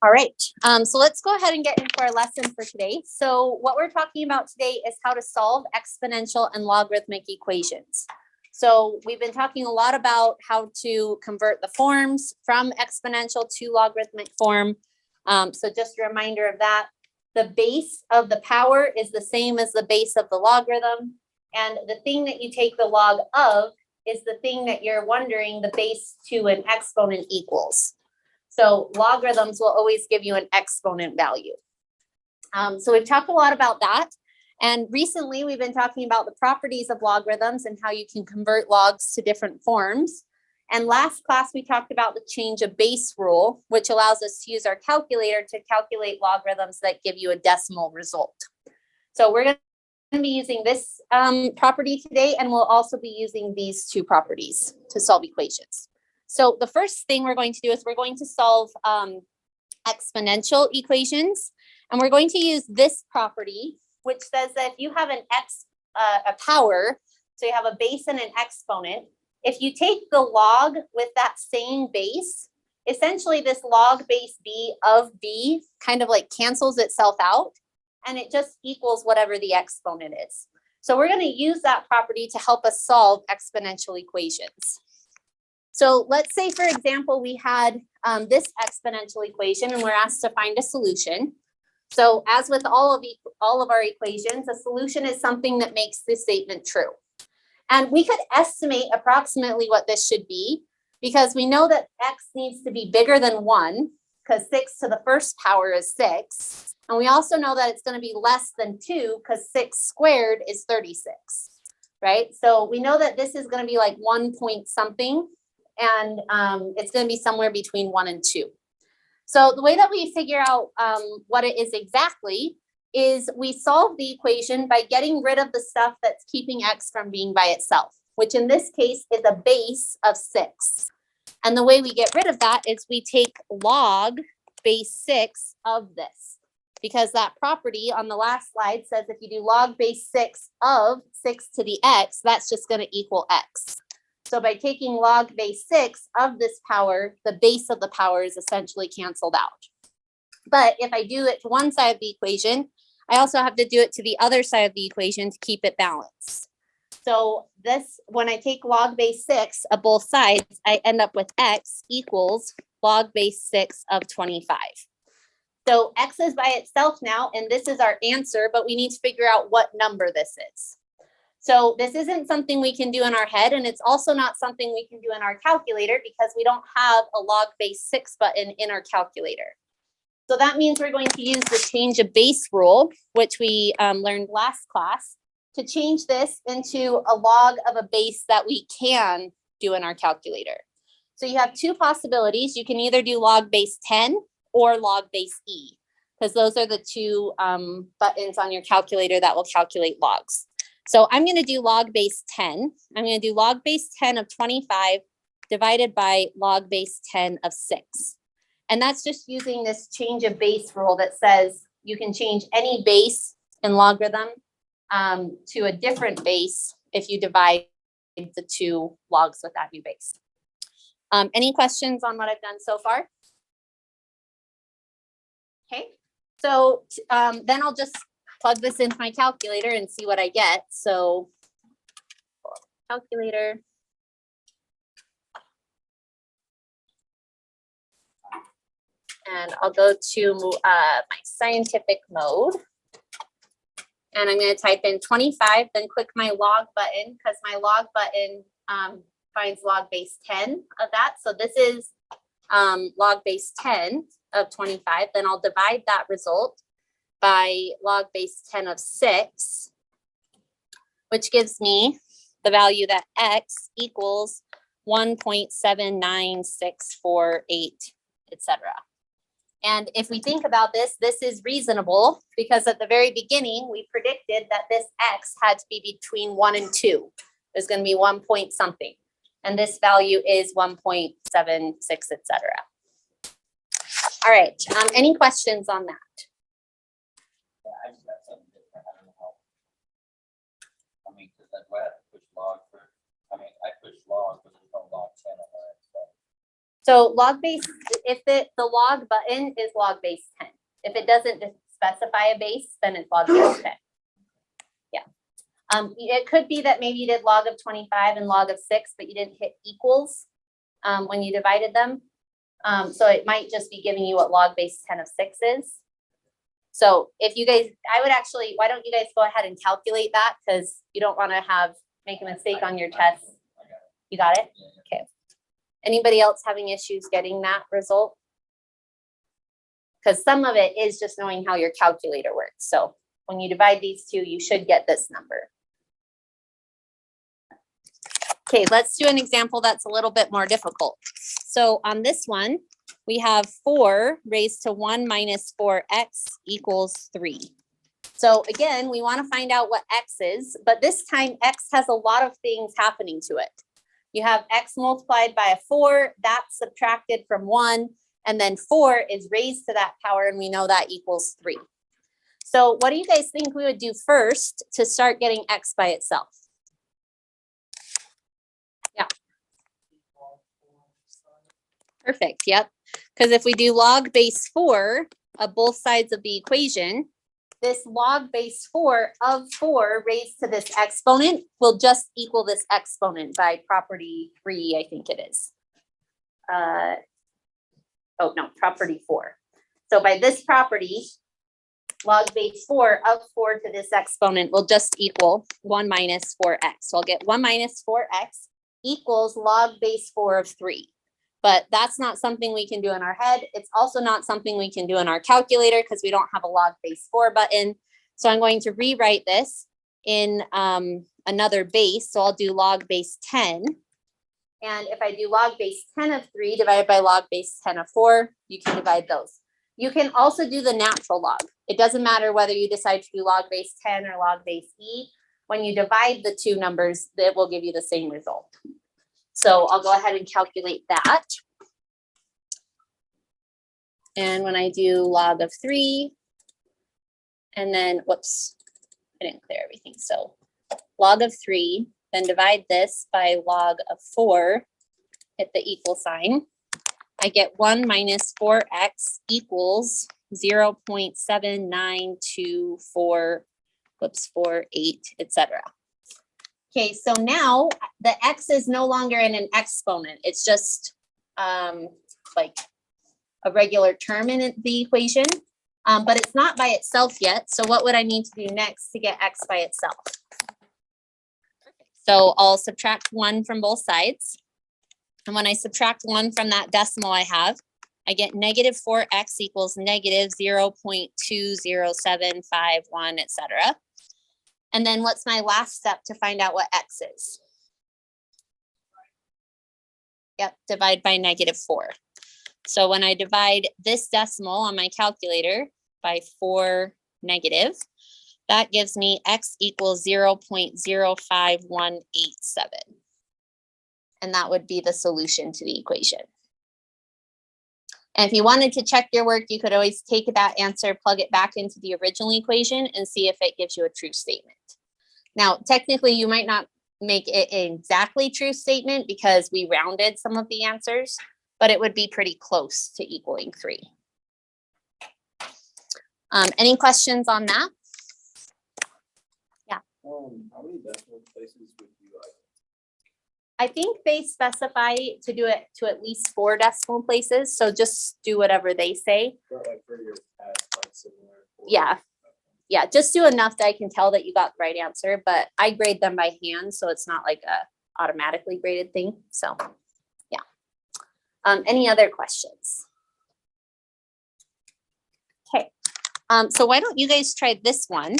All right, so let's go ahead and get into our lesson for today. So what we're talking about today is how to solve exponential and logarithmic equations. So we've been talking a lot about how to convert the forms from exponential to logarithmic form. So just a reminder of that. The base of the power is the same as the base of the logarithm. And the thing that you take the log of is the thing that you're wondering the base to an exponent equals. So logarithms will always give you an exponent value. So we've talked a lot about that. And recently we've been talking about the properties of logarithms and how you can convert logs to different forms. And last class, we talked about the change of base rule, which allows us to use our calculator to calculate logarithms that give you a decimal result. So we're going to be using this property today, and we'll also be using these two properties to solve equations. So the first thing we're going to do is we're going to solve exponential equations, and we're going to use this property, which says that if you have an a power, so you have a base and an exponent, if you take the log with that same base, essentially this log base b of b kind of like cancels itself out, and it just equals whatever the exponent is. So we're going to use that property to help us solve exponential equations. So let's say, for example, we had this exponential equation and we're asked to find a solution. So as with all of our equations, a solution is something that makes this statement true. And we could estimate approximately what this should be because we know that x needs to be bigger than 1 because 6 to the first power is 6. And we also know that it's going to be less than 2 because 6 squared is 36, right? So we know that this is going to be like 1 point something. And it's going to be somewhere between 1 and 2. So the way that we figure out what it is exactly is we solve the equation by getting rid of the stuff that's keeping x from being by itself, which in this case is a base of 6. And the way we get rid of that is we take log base 6 of this, because that property on the last slide says if you do log base 6 of 6 to the x, that's just going to equal x. So by taking log base 6 of this power, the base of the power is essentially canceled out. But if I do it to one side of the equation, I also have to do it to the other side of the equation to keep it balanced. So this, when I take log base 6 of both sides, I end up with x equals log base 6 of 25. So x is by itself now, and this is our answer, but we need to figure out what number this is. So this isn't something we can do in our head, and it's also not something we can do in our calculator because we don't have a log base 6 button in our calculator. So that means we're going to use the change of base rule, which we learned last class, to change this into a log of a base that we can do in our calculator. So you have two possibilities. You can either do log base 10 or log base e, because those are the two buttons on your calculator that will calculate logs. So I'm going to do log base 10. I'm going to do log base 10 of 25 divided by log base 10 of 6. And that's just using this change of base rule that says you can change any base in logarithm to a different base if you divide the two logs with that new base. Any questions on what I've done so far? Okay, so then I'll just plug this into my calculator and see what I get. So calculator. And I'll go to my scientific mode. And I'm going to type in 25, then click my log button because my log button finds log base 10 of that. So this is log base 10 of 25. Then I'll divide that result by log base 10 of 6, which gives me the value that x equals 1.79648, etc. And if we think about this, this is reasonable because at the very beginning, we predicted that this x had to be between 1 and 2. There's going to be 1 point something. And this value is 1.76, etc. All right. Any questions on that? Yeah, I just got something different. I don't know how. I mean, because that's why I push log for. I mean, I push log, but there's no log 10 on there. So So log base, if the log button is log base 10. If it doesn't specify a base, then it's log base 10. Yeah. It could be that maybe you did log of 25 and log of 6, but you didn't hit equals when you divided them. So it might just be giving you what log base 10 of 6 is. So if you guys, I would actually, why don't you guys go ahead and calculate that, because you don't want to make a mistake on your test. You got it? Okay. Anybody else having issues getting that result? Because some of it is just knowing how your calculator works. So when you divide these two, you should get this number. Okay, let's do an example that's a little bit more difficult. So on this one, we have 4 raised to 1 minus 4x equals 3. So again, we want to find out what x is, but this time x has a lot of things happening to it. You have x multiplied by a 4, that's subtracted from 1, and then 4 is raised to that power, and we know that equals 3. So what do you guys think we would do first to start getting x by itself? Yeah. Perfect, yep. Because if we do log base 4 of both sides of the equation, this log base 4 of 4 raised to this exponent will just equal this exponent by property 3, I think it is. Oh no, property 4. So by this property, log base 4 of 4 to this exponent will just equal 1 minus 4x. So I'll get 1 minus 4x equals log base 4 of 3. But that's not something we can do in our head. It's also not something we can do in our calculator because we don't have a log base 4 button. So I'm going to rewrite this in another base. So I'll do log base 10. And if I do log base 10 of 3 divided by log base 10 of 4, you can divide those. You can also do the natural log. It doesn't matter whether you decide to do log base 10 or log base e. When you divide the two numbers, it will give you the same result. So I'll go ahead and calculate that. And when I do log of 3, and then, whoops, I didn't clear everything. So log of 3, then divide this by log of 4, hit the equal sign. I get 1 minus 4x equals 0.7924, whoops, 48, etc. Okay, so now the x is no longer in an exponent. It's just like a regular term in the equation, but it's not by itself yet. So what would I need to do next to get x by itself? So I'll subtract 1 from both sides. And when I subtract 1 from that decimal I have, I get negative 4x equals negative 0.20751, etc. And then what's my last step to find out what x is? Yep, divide by negative 4. So when I divide this decimal on my calculator by 4 negative, that gives me x equals 0.05187. And that would be the solution to the equation. And if you wanted to check your work, you could always take that answer, plug it back into the original equation and see if it gives you a true statement. Now, technically, you might not make it an exactly true statement because we rounded some of the answers, but it would be pretty close to equaling 3. Any questions on that? Yeah. How many decimal places would you like? I think they specify to do it to at least 4 decimal places. So just do whatever they say. But like for your past, like similar. Yeah. Yeah, just do enough that I can tell that you got the right answer, but I grade them by hand, so it's not like a automatically graded thing. So yeah. Any other questions? Okay. So why don't you guys try this one?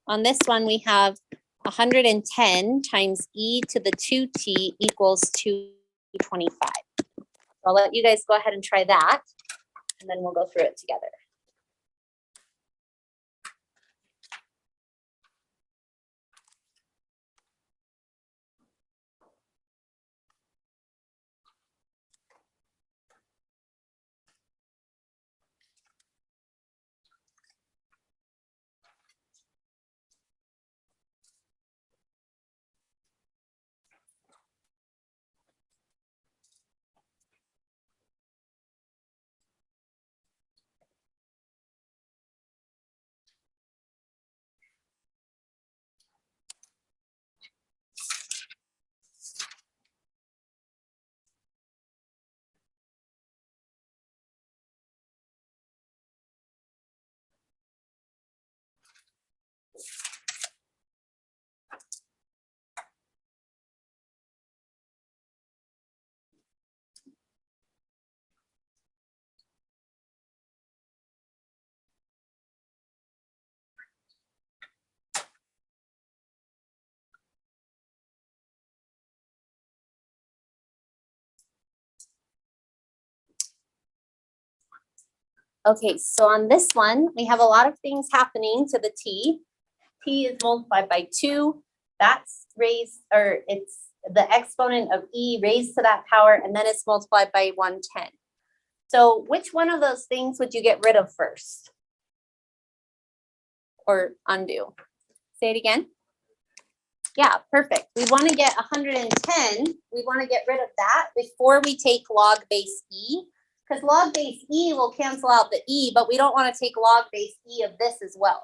On this one, we have 110 times e to the 2t equals 225. I'll let you guys go ahead and try that, and then we'll go through it together. Okay, so on this one, we have a lot of things happening to the t. T is multiplied by 2. That's raised, or it's the exponent of e raised to that power, and then it's multiplied by 110. So which one of those things would you get rid of first? Or undo? Say it again. Yeah, perfect. We want to get 110. We want to get rid of that before we take log base e, because log base e will cancel out the e, but we don't want to take log base e of this as well.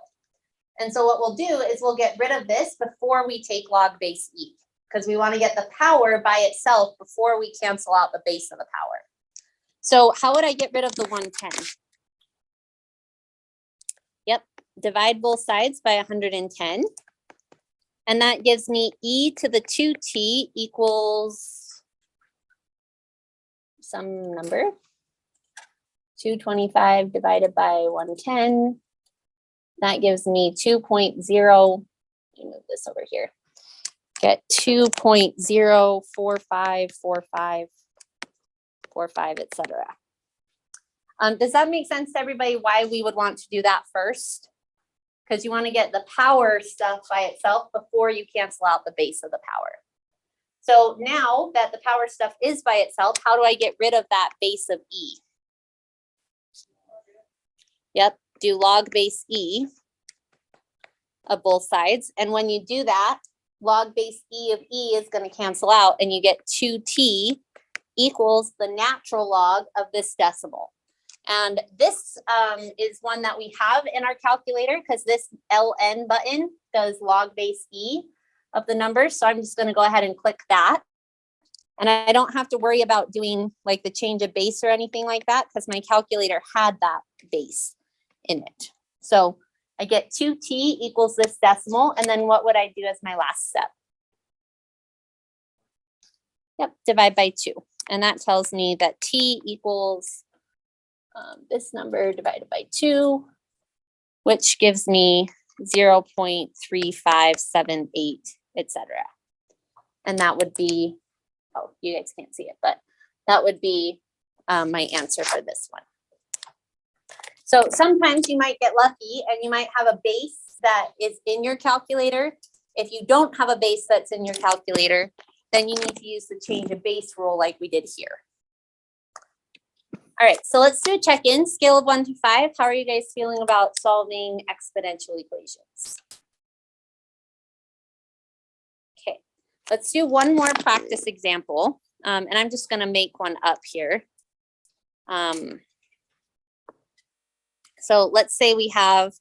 And so what we'll do is we'll get rid of this before we take log base e, because we want to get the power by itself before we cancel out the base of the power. So how would I get rid of the 110? Yep, divide both sides by 110. And that gives me e to the 2t equals some number. 225 divided by 110. That gives me 2.0. Let me move this over here. Get 2.0454545, etc. Does that make sense to everybody why we would want to do that first? Because you want to get the power stuff by itself before you cancel out the base of the power. So now that the power stuff is by itself, how do I get rid of that base of e? Yep, do log base e of both sides. And when you do that, log base e of e is going to cancel out, and you get 2t equals the natural log of this decimal. And this is one that we have in our calculator because this LN button does log base e of the numbers. So I'm just going to go ahead and click that. And I don't have to worry about doing like the change of base or anything like that because my calculator had that base in it. So I get 2t equals this decimal. And then what would I do as my last step? Yep, divide by 2. And that tells me that t equals this number divided by 2, which gives me 0.3578, etc. And that would be, oh, you guys can't see it, but that would be my answer for this one. So sometimes you might get lucky and you might have a base that is in your calculator. If you don't have a base that's in your calculator, then you need to use the change of base rule like we did here. All right, so let's do a check-in. Scale of 1 to 5. How are you guys feeling about solving exponential equations? Okay, let's do one more practice example. And I'm just going to make one up here. So let's say we have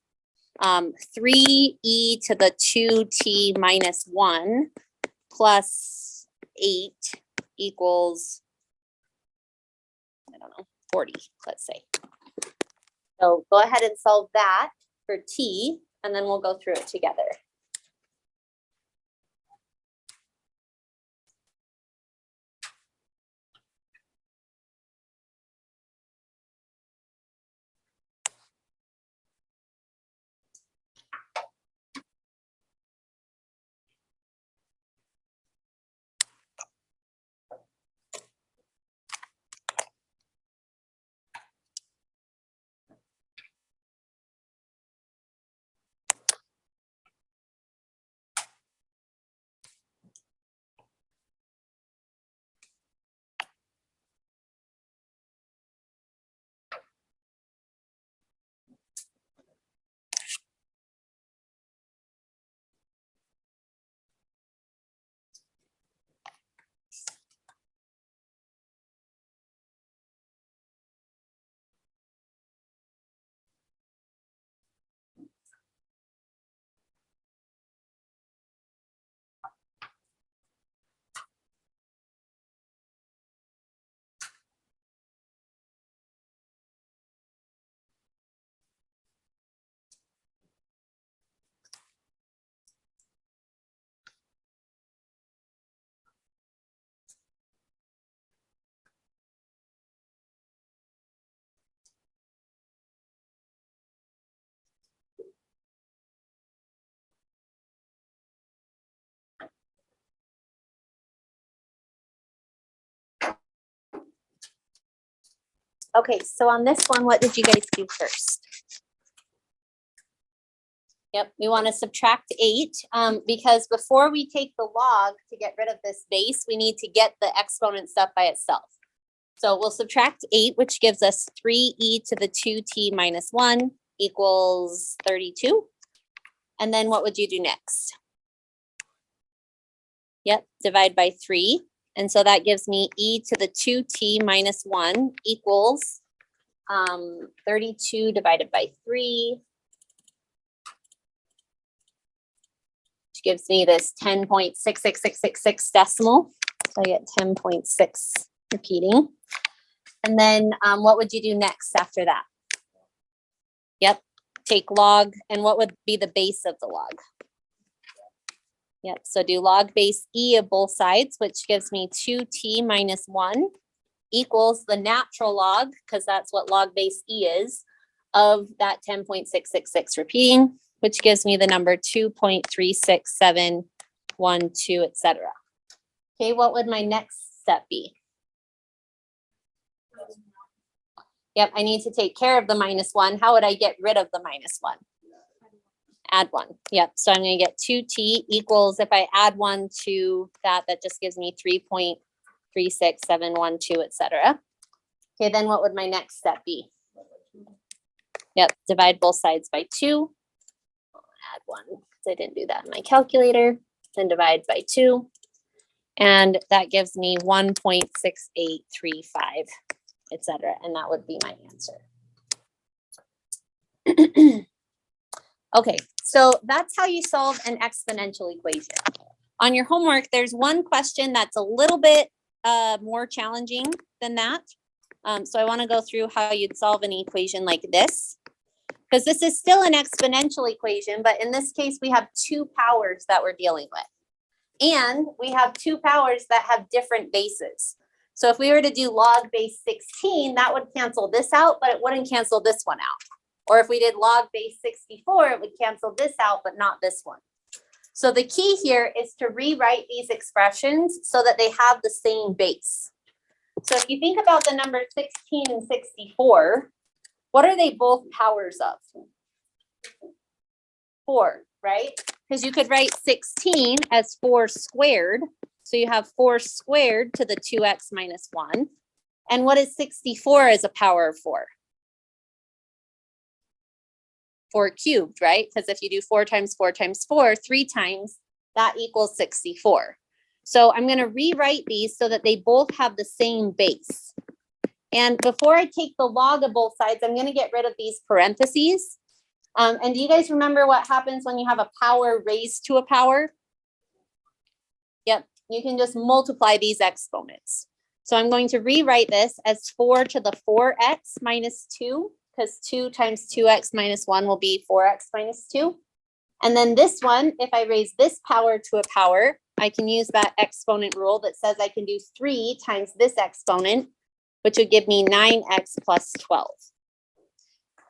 3e to the 2t minus 1 plus 8 equals, I don't know, 40, let's say. So go ahead and solve that for t, and then we'll go through it together. Okay, so on this one, what did you guys do first? Yep, we want to subtract 8, because before we take the log to get rid of this base, we need to get the exponent stuff by itself. So we'll subtract 8, which gives us 3e to the 2t minus 1 equals 32. And then what would you do next? Yep, divide by 3. And so that gives me e to the 2t minus 1 equals 32 divided by 3. Which gives me this 10.66666 decimal. So I get 10.6 repeating. And then what would you do next after that? Yep, take log, and what would be the base of the log? Yep, so do log base e of both sides, which gives me 2t minus 1 equals the natural log, because that's what log base e is, of that 10.666 repeating, which gives me the number 2.36712, etc. Okay, what would my next step be? Yep, I need to take care of the minus 1. How would I get rid of the minus 1? Add 1. Yep, so I'm going to get 2t equals, if I add 1 to that, that just gives me 3.36712, etc. Okay, then what would my next step be? Yep, divide both sides by 2. I'll add 1 because I didn't do that in my calculator. Then divide by 2. And that gives me 1.6835, etc. And that would be my answer. Okay, so that's how you solve an exponential equation. On your homework, there's one question that's a little bit more challenging than that. So I want to go through how you'd solve an equation like this, because this is still an exponential equation, but in this case, we have 2 powers that we're dealing with. And we have 2 powers that have different bases. So if we were to do log base 16, that would cancel this out, but it wouldn't cancel this one out. Or if we did log base 64, it would cancel this out, but not this one. So the key here is to rewrite these expressions so that they have the same base. So if you think about the number 16 and 64, what are they both powers of? 4, right? Because you could write 16 as 4 squared. So you have 4 squared to the 2x minus 1. And what is 64 as a power of 4? 4 cubed, right? Because if you do 4 times 4 times 4, 3 times, that equals 64. So I'm going to rewrite these so that they both have the same base. And before I take the log of both sides, I'm going to get rid of these parentheses. And do you guys remember what happens when you have a power raised to a power? Yep, you can just multiply these exponents. So I'm going to rewrite this as 4 to the 4x minus 2, because 2 times 2x minus 1 will be 4x minus 2. And then this one, if I raise this power to a power, I can use that exponent rule that says I can do 3 times this exponent, which would give me 9x plus 12.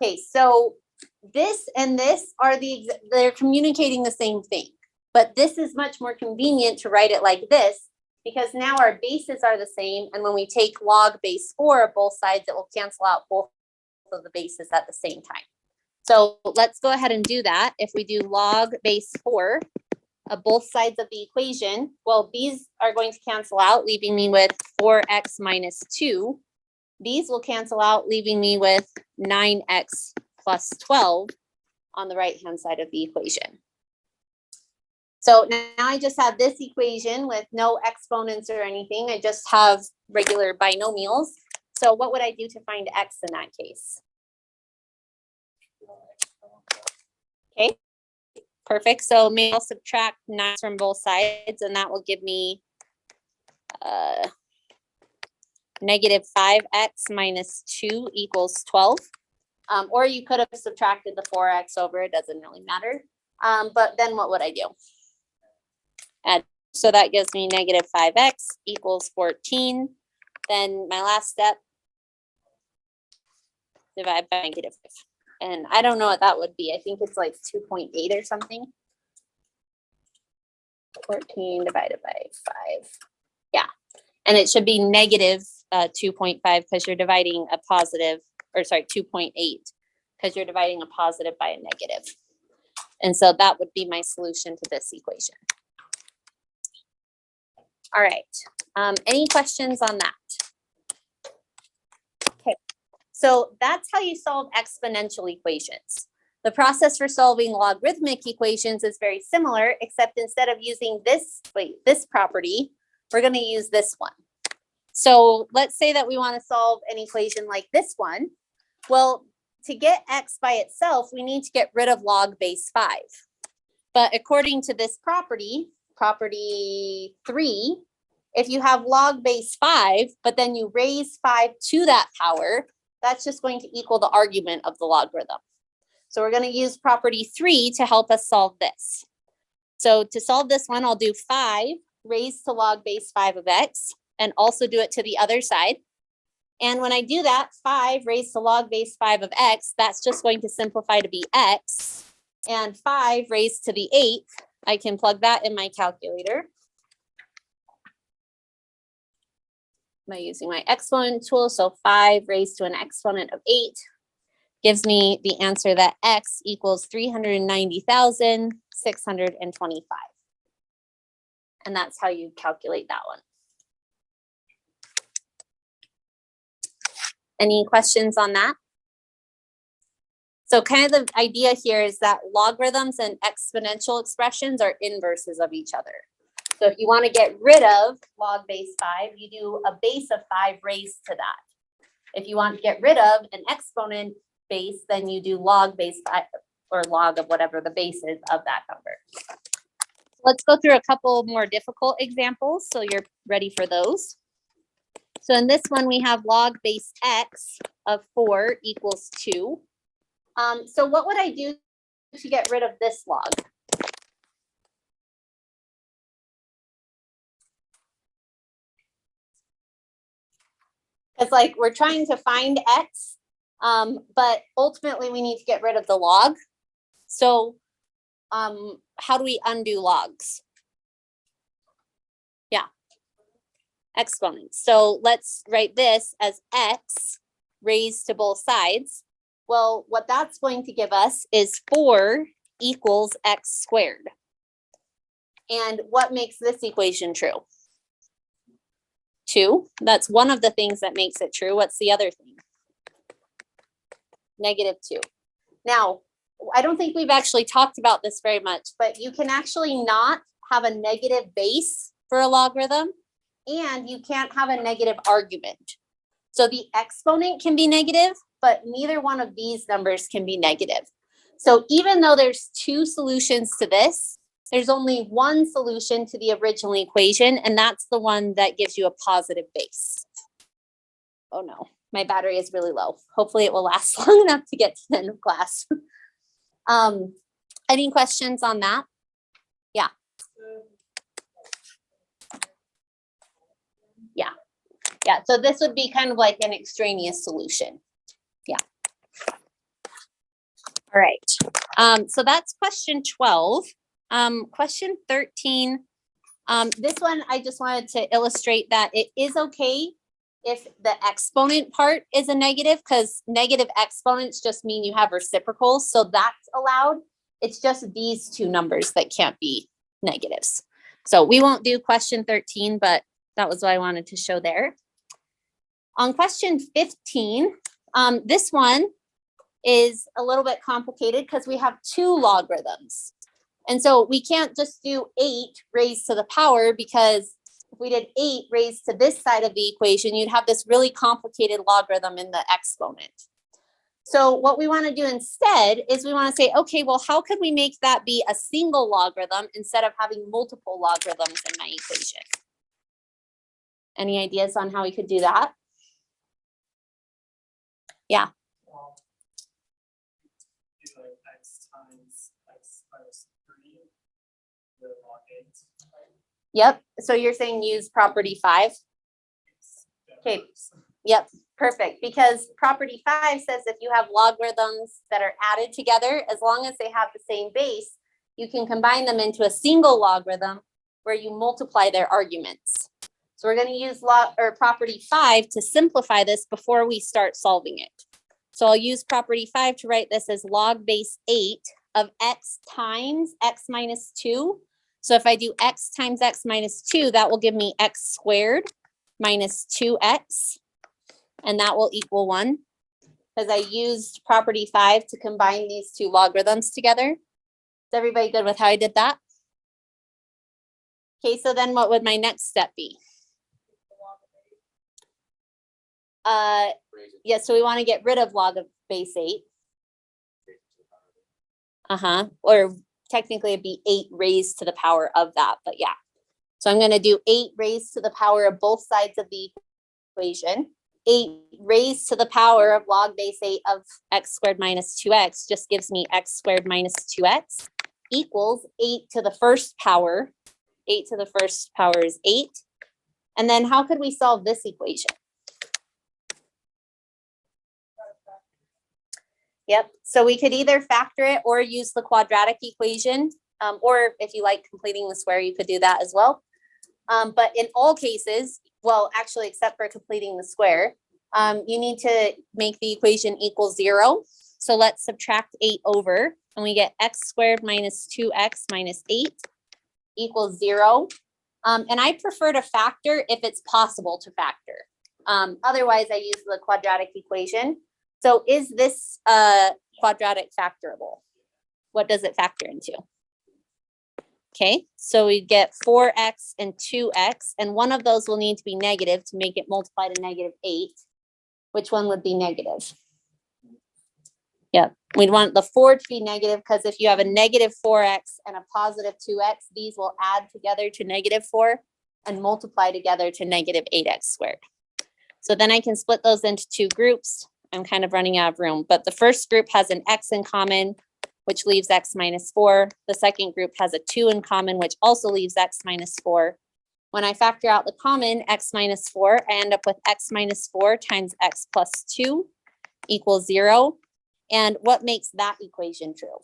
Okay, so this and this are they're communicating the same thing, but this is much more convenient to write it like this, because now our bases are the same. And when we take log base 4 of both sides, it will cancel out both of the bases at the same time. So let's go ahead and do that. If we do log base 4 of both sides of the equation, well, these are going to cancel out, leaving me with 4x minus 2. These will cancel out, leaving me with 9x plus 12 on the right-hand side of the equation. So now I just have this equation with no exponents or anything. I just have regular binomials. So what would I do to find x in that case? Okay, perfect. So maybe I'll subtract 9 from both sides, and that will give me negative 5x minus 2 equals 12. Or you could have subtracted the 4x over, it doesn't really matter. But then what would I do? Add, so that gives me negative 5x equals 14. Then my last step, divide by negative 5. And I don't know what that would be. I think it's like 2.8 or something. 14 divided by 5. Yeah. And it should be negative 2.5 because you're dividing a positive, or sorry, 2.8 because you're dividing a positive by a negative. And so that would be my solution to this equation. All right, any questions on that? Okay, so that's how you solve exponential equations. The process for solving logarithmic equations is very similar, except instead of using this property, we're going to use this one. So let's say that we want to solve an equation like this one. Well, to get x by itself, we need to get rid of log base 5. But according to this property 3, if you have log base 5, but then you raise 5 to that power, that's just going to equal the argument of the logarithm. So we're going to use property 3 to help us solve this. So to solve this one, I'll do 5 raised to log base 5 of x, and also do it to the other side. And when I do that, 5 raised to log base 5 of x, that's just going to simplify to be x. And 5 raised to the 8th, I can plug that in my calculator. Am I using my exponent tool? So 5 raised to an exponent of 8 gives me the answer that x equals 390,625. And that's how you calculate that one. Any questions on that? So kind of the idea here is that logarithms and exponential expressions are inverses of each other. So if you want to get rid of log base 5, you do a base of 5 raised to that. If you want to get rid of an exponent base, then you do log base 5 or log of whatever the base is of that number. Let's go through a couple more difficult examples so you're ready for those. So in this one, we have log base x of 4 equals 2. So what would I do to get rid of this log? It's like we're trying to find x, but ultimately we need to get rid of the log. So how do we undo logs? Yeah, exponents. So let's write this as x raised to both sides. Well, what that's going to give us is 4 equals x squared. And what makes this equation true? 2. That's one of the things that makes it true. What's the other thing? -2. Now, I don't think we've actually talked about this very much, but you can actually not have a negative base for a logarithm, and you can't have a negative argument. So the exponent can be negative, but neither one of these numbers can be negative. So even though there's 2 solutions to this, there's only one solution to the original equation, and that's the one that gives you a positive base. Oh no, my battery is really low. Hopefully it will last long enough to get to the end of class. Any questions on that? Yeah. Yeah. Yeah, so this would be kind of like an extraneous solution. Yeah. All right. So that's question 12. Question 13. This one, I just wanted to illustrate that it is okay if the exponent part is a negative, because negative exponents just mean you have reciprocals. So that's allowed. It's just these 2 numbers that can't be negatives. So we won't do question 13, but that was what I wanted to show there. On question 15, this one is a little bit complicated because we have 2 logarithms. And so we can't just do 8 raised to the power, because if we did 8 raised to this side of the equation, you'd have this really complicated logarithm in the exponent. So what we want to do instead is we want to say, okay, well, how could we make that be a single logarithm instead of having multiple logarithms in my equation? Any ideas on how we could do that? Yeah. Do like x times x minus 3, the log 8. Yep. So you're saying use property 5? Okay. Yep. Perfect. Because property 5 says if you have logarithms that are added together, as long as they have the same base, you can combine them into a single logarithm where you multiply their arguments. So we're gonna use log or property 5 to simplify this before we start solving it. So I'll use property 5 to write this as log base 8 of x times x minus 2. So if I do x times x minus 2, that will give me x squared minus 2x, and that will equal 1. Because I used property 5 to combine these two logarithms together. Is everybody good with how I did that? Okay, so then what would my next step be? Yeah, so we want to get rid of log of base 8. Or technically it'd be 8 raised to the power of that, but yeah. So I'm going to do 8 raised to the power of both sides of the equation. 8 raised to the power of log base 8 of x squared minus 2x just gives me x squared minus 2x equals 8 to the first power. 8 to the first power is 8. And then how could we solve this equation? Yep, so we could either factor it or use the quadratic equation, or if you like completing the square, you could do that as well. But in all cases, well, actually, except for completing the square, you need to make the equation equal 0. So let's subtract 8 over, and we get x squared minus 2x minus 8 equals 0. And I prefer to factor if it's possible to factor. Otherwise, I use the quadratic equation. So is this quadratic factorable? What does it factor into? Okay, so we get 4x and 2x, and one of those will need to be negative to make it multiply to negative 8. Which one would be negative? Yep, we'd want the 4 to be negative because if you have a negative 4x and a positive 2x, these will add together to negative 4 and multiply together to negative 8x squared. So then I can split those into 2 groups. I'm kind of running out of room, but the first group has an x in common, which leaves x minus 4. The second group has a 2 in common, which also leaves x minus 4. When I factor out the common x minus 4, I end up with x minus 4 times x plus 2 equals 0. And what makes that equation true?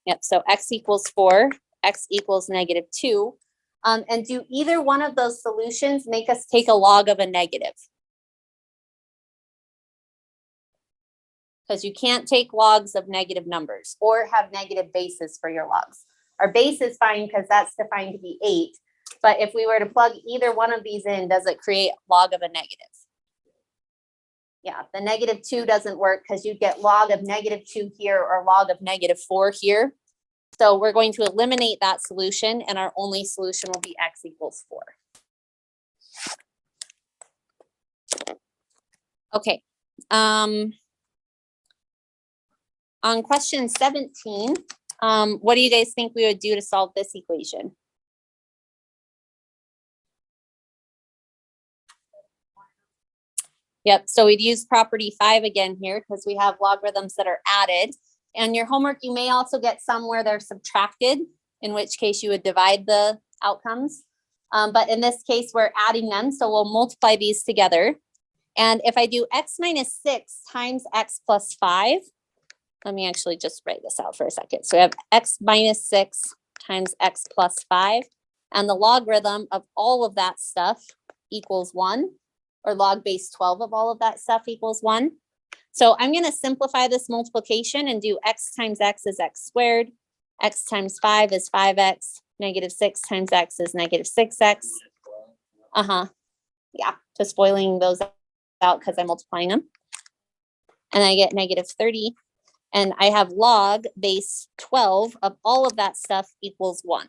Yep, so x equals 4, x equals negative 2. And do either one of those solutions make us take a log of a negative? Because you can't take logs of negative numbers or have negative bases for your logs. Our base is fine because that's defined to be 8. But if we were to plug either one of these in, does it create log of a negative? Yeah, the negative 2 doesn't work because you get log of negative 2 here or log of negative 4 here. So we're going to eliminate that solution, and our only solution will be x equals 4. Okay. On question 17, what do you guys think we would do to solve this equation? Yep, so we'd use property 5 again here because we have logarithms that are added. And your homework, you may also get some where they're subtracted, in which case you would divide the outcomes. But in this case, we're adding them, so we'll multiply these together. And if I do x minus 6 times x plus 5, let me actually just write this out for a second. So we have x minus 6 times x plus 5, and the logarithm of all of that stuff equals 1, or log base 12 of all of that stuff equals 1. So I'm going to simplify this multiplication and do x times x is x squared, x times 5 is 5x, negative 6 times x is negative 6x. Yeah, just spoiling those out because I'm multiplying them. And I get negative 30. And I have log base 12 of all of that stuff equals 1.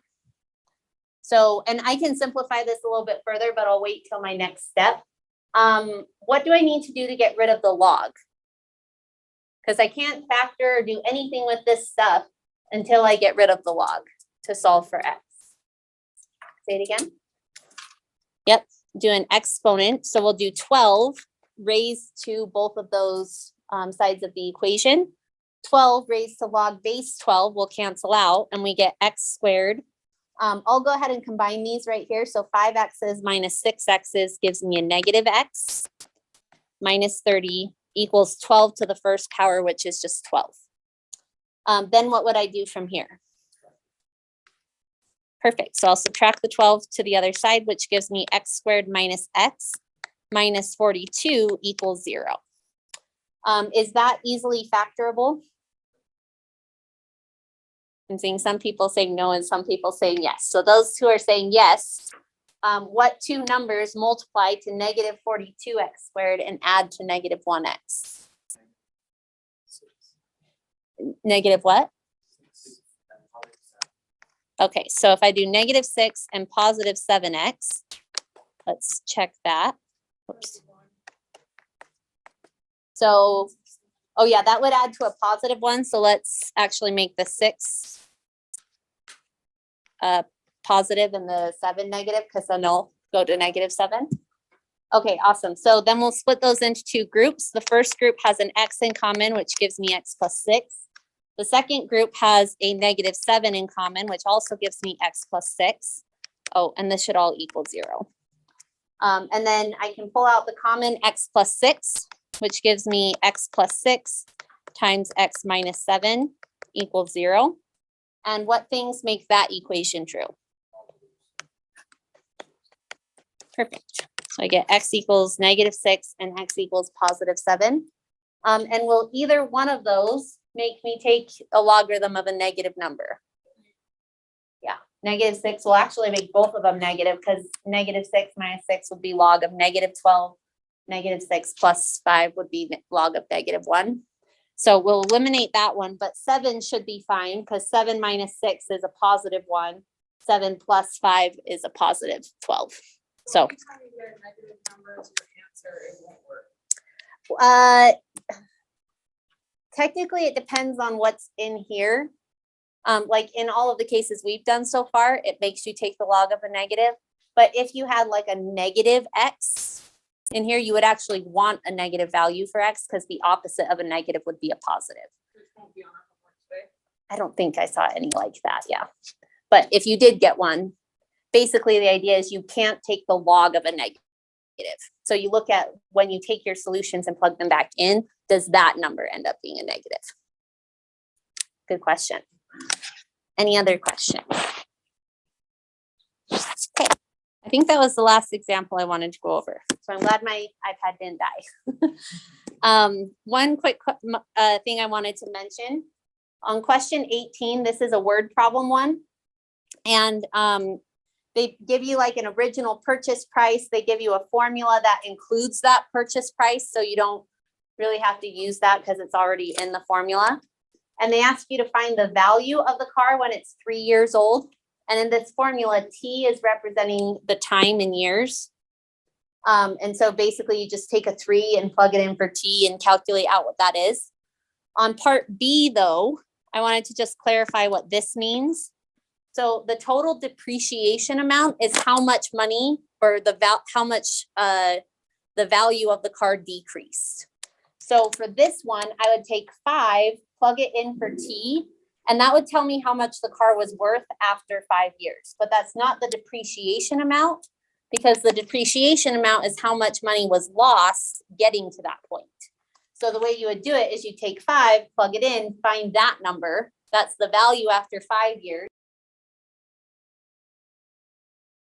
So, and I can simplify this a little bit further, but I'll wait till my next step. What do I need to do to get rid of the log? Because I can't factor or do anything with this stuff until I get rid of the log to solve for x. Say it again. Yep, do an exponent. So we'll do 12 raised to both of those sides of the equation. 12 raised to log base 12 will cancel out, and we get x squared. I'll go ahead and combine these right here. So 5x's minus 6x's gives me a negative x minus 30 equals 12 to the first power, which is just 12. Then what would I do from here? Perfect. So I'll subtract the 12 to the other side, which gives me x squared minus x minus 42 equals 0. Is that easily factorable? I'm seeing some people saying no and some people saying yes. So those who are saying yes, what two numbers multiply to negative 42x squared and add to negative 1x? Negative what? Okay, so if I do negative 6 and positive 7x, let's check that. Whoops. So, oh yeah, that would add to a positive 1. So let's actually make the 6 positive and the 7 negative, because then they'll go to negative 7. Okay, awesome. So then we'll split those into two groups. The first group has an x in common, which gives me x plus 6. The second group has a negative 7 in common, which also gives me x plus 6. Oh, and this should all equal 0. And then I can pull out the common x plus 6, which gives me x plus 6 times x minus 7 equals 0. And what things make that equation true? Perfect. So I get x equals negative 6 and x equals positive 7. And will either one of those make me take a logarithm of a negative number? Yeah, negative 6 will actually make both of them negative, because negative 6 minus 6 would be log of negative 12. Negative 6 plus 5 would be log of negative 1. So we'll eliminate that one, but 7 should be fine, because 7 minus 6 is a positive 1. 7 plus 5 is a positive 12. So Anytime you get a negative number as your answer, it won't work. technically it depends on what's in here. Like in all of the cases we've done so far, it makes you take the log of a negative. But if you had like a negative x in here, you would actually want a negative value for x, because the opposite of a negative would be a positive. Which won't be on our homework today. I don't think I saw any like that, yeah. But if you did get one, basically the idea is you can't take the log of a negative. So you look at when you take your solutions and plug them back in, does that number end up being a negative? Good question. Any other questions? Okay, I think that was the last example I wanted to go over. So I'm glad my iPad didn't die. One quick thing I wanted to mention. On question 18, this is a word problem one. And they give you like an original purchase price. They give you a formula that includes that purchase price. So you don't really have to use that because it's already in the formula. And they ask you to find the value of the car when it's 3 years old. And in this formula, T is representing the time in years. And so basically you just take a 3 and plug it in for T and calculate out what that is. On part B though, I wanted to just clarify what this means. So the total depreciation amount is how much money or the value of the car decreased. So for this one, I would take 5, plug it in for T, and that would tell me how much the car was worth after 5 years. But that's not the depreciation amount, because the depreciation amount is how much money was lost getting to that point. So the way you would do it is you take 5, plug it in, find that number. That's the value after 5 years.